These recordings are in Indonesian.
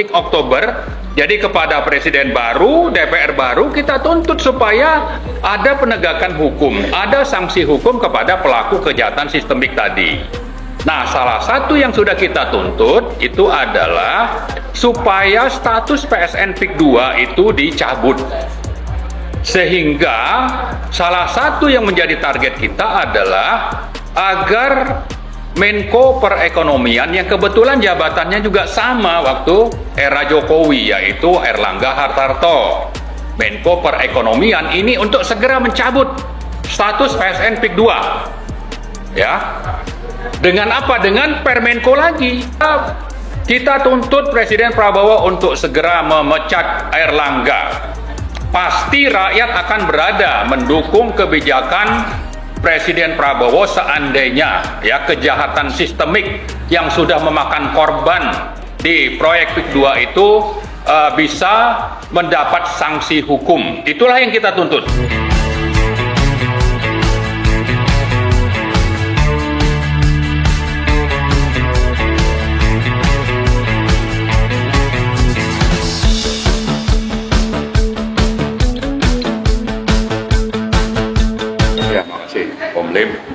dilantik Oktober. Jadi kepada presiden baru, DPR baru, kita tuntut supaya ada penegakan hukum, ada sanksi hukum kepada pelaku kejahatan sistemik tadi. Nah, salah satu yang sudah kita tuntut itu adalah supaya status PSN PIK 2 itu dicabut. Sehingga salah satu yang menjadi target kita adalah agar Menko Perekonomian yang kebetulan jabatannya juga sama waktu era Jokowi, yaitu Erlangga Hartarto. Menko Perekonomian ini untuk segera mencabut status PSN PIK 2. Ya. Dengan apa? Dengan Permenko lagi. Kita tuntut Presiden Prabowo untuk segera memecat Erlangga. Pasti rakyat akan berada mendukung kebijakan Presiden Prabowo seandainya ya kejahatan sistemik yang sudah memakan korban di proyek PIK 2 itu bisa mendapat sanksi hukum. Itulah yang kita tuntut.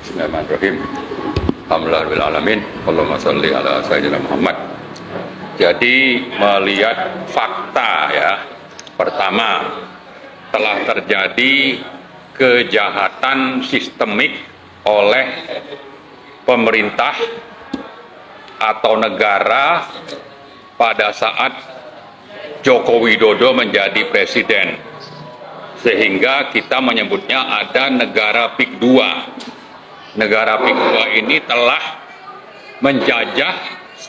Bismillahirrahmanirrahim. Alhamdulillahirrahmanirrahim. Allahumma sholli ala sayyidina Muhammad. Jadi melihat fakta ya. Pertama, telah terjadi kejahatan sistemik oleh pemerintah atau negara pada saat Joko Widodo menjadi presiden. Sehingga kita menyebutnya ada negara PIK 2. Negara PIK 2 ini telah menjajah,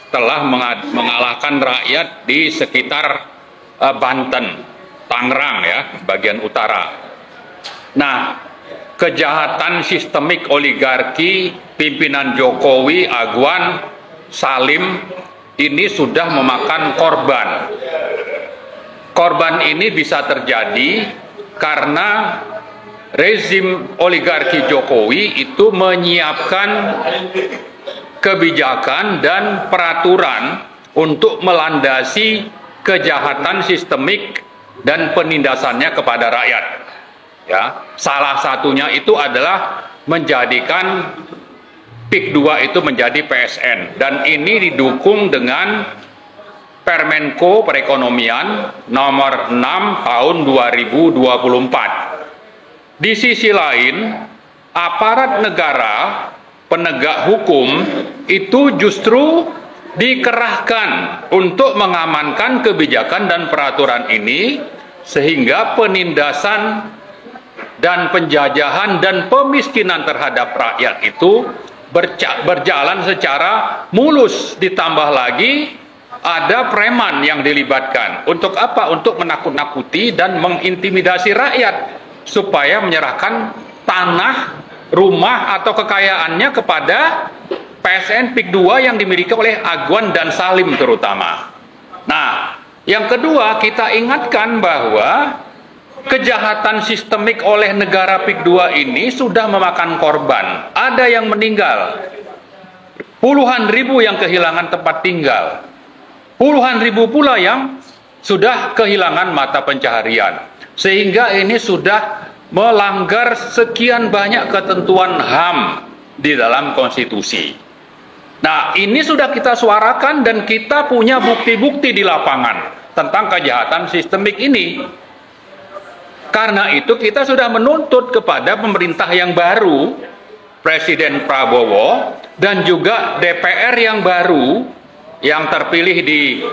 telah mengalahkan rakyat di sekitar Banten, Tangerang ya, bagian utara. Nah, kejahatan sistemik oligarki pimpinan Jokowi, Agwan, Salim ini sudah memakan korban. Korban ini bisa terjadi karena rezim oligarki Jokowi itu menyiapkan kebijakan dan peraturan untuk melandasi kejahatan sistemik dan penindasannya kepada rakyat. Ya, salah satunya itu adalah menjadikan PIK 2 itu menjadi PSN, dan ini didukung dengan Permenko Perekonomian nomor 6 tahun 2024. Di sisi lain, aparat negara, penegak hukum itu justru dikerahkan untuk mengamankan kebijakan dan peraturan ini, sehingga penindasan dan penjajahan dan pemiskinan terhadap rakyat itu berjalan secara mulus. Ditambah lagi ada preman yang dilibatkan. Untuk apa? Untuk menakut-nakuti dan mengintimidasi rakyat supaya menyerahkan tanah, rumah atau kekayaannya kepada PSN PIK 2 yang dimiliki oleh Agwan dan Salim terutama. Nah, yang kedua, kita ingatkan bahwa kejahatan sistemik oleh negara PIK 2 ini sudah memakan korban. Ada yang meninggal, puluhan ribu yang kehilangan tempat tinggal, puluhan ribu pula yang sudah kehilangan mata pencaharian. Sehingga ini sudah melanggar sekian banyak ketentuan HAM di dalam konstitusi. Nah, ini sudah kita suarakan dan kita punya bukti-bukti di lapangan tentang kejahatan sistemik ini. Karena itu kita sudah menuntut kepada pemerintah yang baru, Presiden Prabowo, dan juga DPR yang baru, yang terpilih di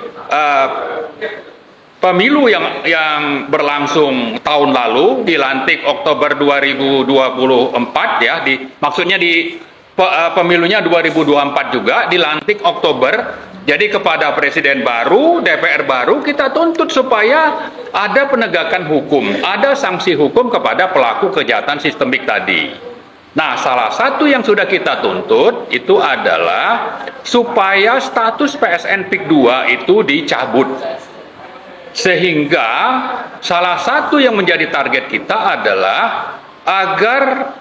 pemilu yang berlangsung tahun lalu, dilantik Oktober 2024 ya, maksudnya di pemilunya 2024 juga dilantik Oktober. Jadi kepada presiden baru, DPR baru, kita tuntut supaya ada penegakan hukum, ada sanksi hukum kepada pelaku kejahatan sistemik tadi. Nah, salah satu yang sudah kita tuntut itu adalah supaya status PSN PIK 2 itu dicabut. Sehingga salah satu yang menjadi target kita adalah agar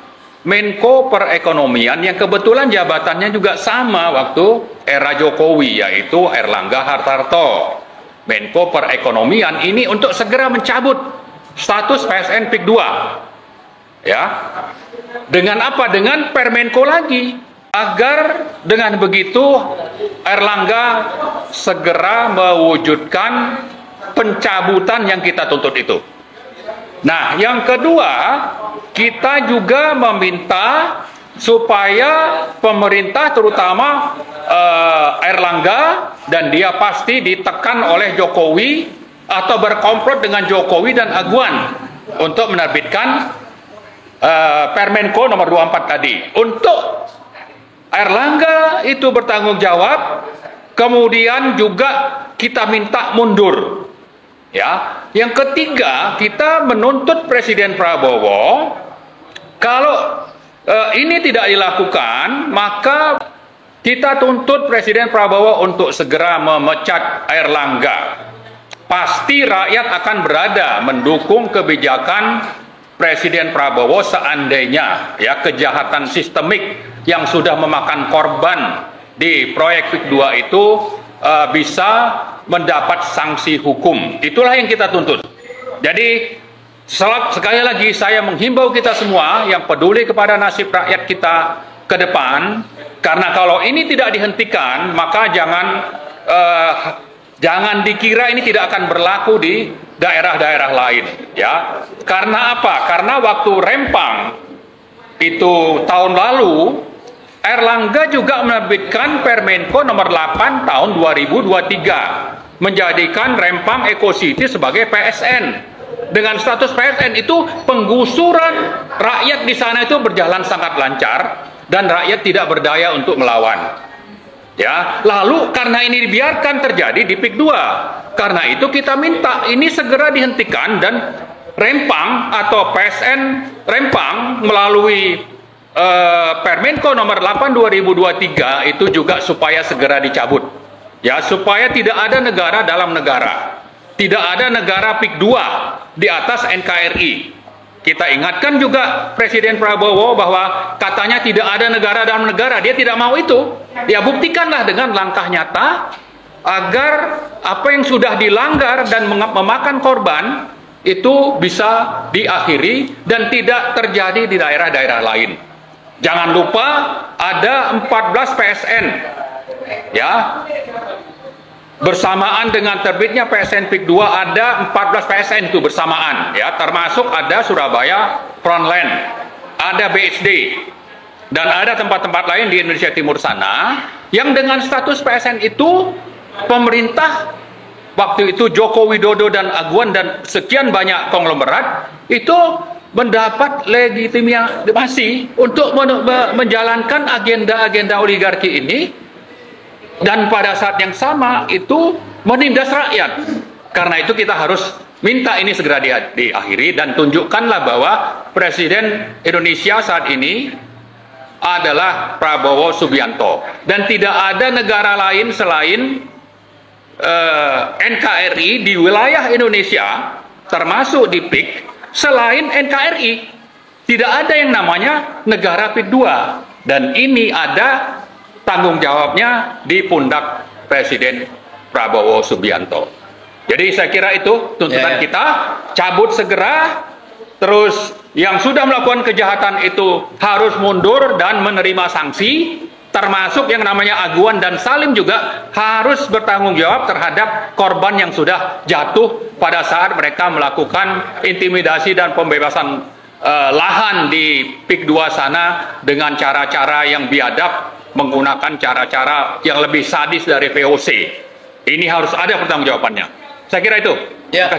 Menko Perekonomian yang kebetulan jabatannya juga sama waktu era Jokowi, yaitu Erlangga Hartarto. Menko Perekonomian ini untuk segera mencabut status PSN PIK 2. Ya. Dengan apa? Dengan Permenko lagi. Agar dengan begitu Erlangga segera mewujudkan pencabutan yang kita tuntut itu. Nah, yang kedua, kita juga meminta supaya pemerintah terutama Erlangga, dan dia pasti ditekan oleh Jokowi atau berkomplot dengan Jokowi dan Aguan untuk menerbitkan Permenko nomor 24 tadi. Untuk Erlangga itu bertanggung jawab, kemudian juga kita minta mundur. Ya, yang ketiga, kita menuntut Presiden Prabowo kalau ini tidak dilakukan, maka kita tuntut Presiden Prabowo untuk segera memecat Erlangga. Pasti rakyat akan berada mendukung kebijakan Presiden Prabowo seandainya ya kejahatan sistemik yang sudah memakan korban di proyek PIK 2 itu bisa mendapat sanksi hukum. Itulah yang kita tuntut. Jadi sekali lagi saya menghimbau kita semua yang peduli kepada nasib rakyat kita ke depan, karena kalau ini tidak dihentikan, maka jangan dikira ini tidak akan berlaku di daerah-daerah lain, ya. Karena apa? Karena waktu Rempang itu tahun lalu, Erlangga juga menerbitkan Permenko nomor 8 tahun 2023, menjadikan Rempang Eco City sebagai PSN. Dengan status PSN itu penggusuran rakyat di sana itu berjalan sangat lancar dan rakyat tidak berdaya untuk melawan. Ya, lalu karena ini dibiarkan terjadi di PIK 2. Karena itu kita minta ini segera dihentikan dan Rempang atau PSN Rempang melalui Permenko nomor 8 2023 itu juga supaya segera dicabut. Ya, supaya tidak ada negara dalam negara. Tidak ada negara PIK 2 di atas NKRI. Kita ingatkan juga Presiden Prabowo bahwa katanya tidak ada negara dalam negara. Dia tidak mau itu. Ya, buktikanlah dengan langkah nyata agar apa yang sudah dilanggar dan memakan korban itu bisa diakhiri dan tidak terjadi di daerah-daerah lain. Jangan lupa ada 14 PSN. Ya. Bersamaan dengan terbitnya PSN PIK 2 ada 14 PSN itu bersamaan, ya, termasuk ada Surabaya Frontline, ada BSD, dan ada tempat-tempat lain di Indonesia Timur sana yang dengan status PSN itu pemerintah waktu itu Joko Widodo dan Aguan dan sekian banyak konglomerat itu mendapat legitimasi untuk menjalankan agenda-agenda oligarki ini. Dan pada saat yang sama itu menindas rakyat. Karena itu kita harus minta ini segera diakhiri dan tunjukkanlah bahwa Presiden Indonesia saat ini adalah Prabowo Subianto. Dan tidak ada negara lain selain NKRI di wilayah Indonesia, termasuk di PIK, selain NKRI. Tidak ada yang namanya negara PIK 2. Dan ini ada tanggung jawabnya di pundak Presiden Prabowo Subianto. Jadi saya kira itu tuntutan kita, cabut segera, terus yang sudah melakukan kejahatan itu harus mundur dan menerima sanksi, termasuk yang namanya Aguan dan Salim juga harus bertanggung jawab terhadap korban yang sudah jatuh pada saat mereka melakukan intimidasi dan pembebasan lahan di PIK 2 sana dengan cara-cara yang biadab, menggunakan cara-cara yang lebih sadis dari VOC. Ini harus ada pertanggungjawabannya. Saya kira itu. Ya.